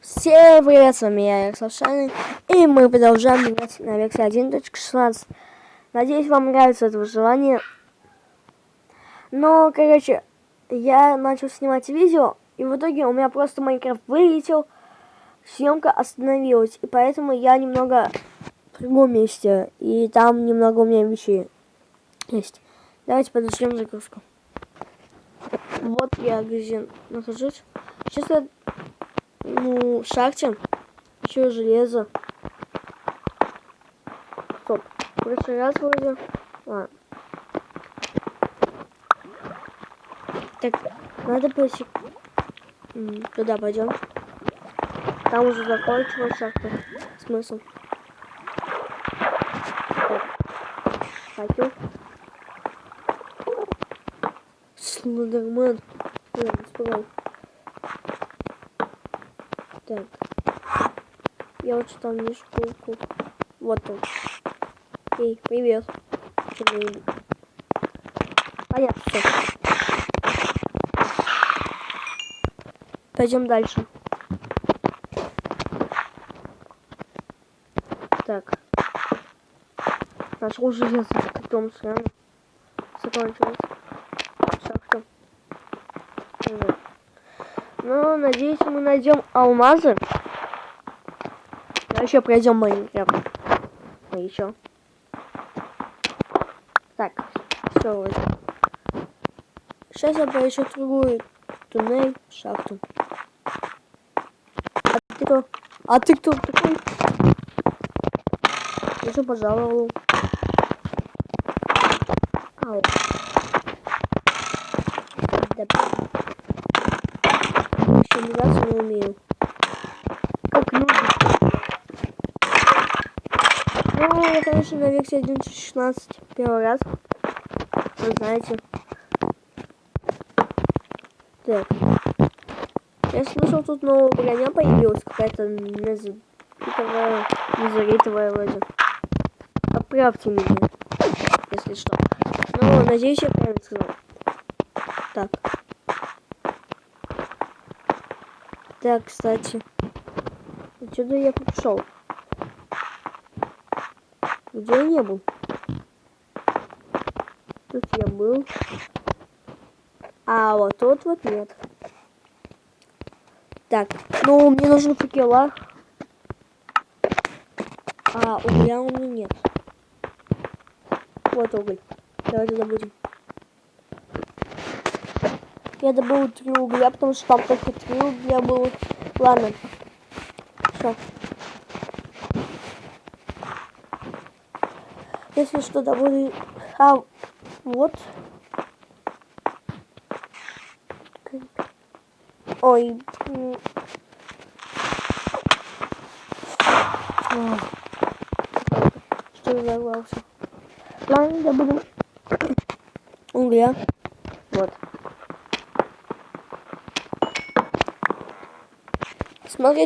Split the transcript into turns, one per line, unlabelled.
Всем привет, с вами я, Александр, и мы продолжаем играть на версии 1.16. Надеюсь, вам нравится это выживание. Но, короче, я начал снимать видео, и в итоге у меня просто Майнкрафт вылетел, съемка остановилась, и поэтому я немного в другом месте, и там немного у меня вещей есть. Давайте подождем загрузку. Вот я где нахожусь. Сейчас я в шахте. Еще железо. Стоп. В прошлый раз вроде. Ладно. Так, надо пойти. Туда пойдем. Там уже закончилась шахта. Смысл? Факел. Слендермен. Блин, так. Я вот там вижу пауку. Вот он. Эй, привет. Понятно, все. Пойдем дальше. Так. Нашел железо. Потом сразу закончилось. Шахта. Ну, надеюсь, мы найдем алмазы. А еще пройдем Майнкрафт. А еще. Так, все вроде. Сейчас я поищу другую туннель, шахту. А ты кто? А ты кто такой? Я же пожаловал. Ау. Да. Вообще играть не умею. Как нубик. Ну, я, конечно, на версии 1.16 первый раз. Вы знаете. Так. Я слышал, тут новая броня появилась. Какая-то незаритовая вроде. Отправьте меня, если что. Ну, надеюсь, я правильно сказал. Так. Так, кстати. Отсюда я пришел. Где я не был? Тут я был. А вот тут вот нет. Так, ну мне нужен факела. А угля у меня нет. Вот уголь. Давайте добудем. Я добыл 3 угля, потому что там только 3 угля было. Ладно. Все. Если что, добуду... А, вот. Ой. Что я взорвался? Ладно, добудем угля. Вот. Смотрите.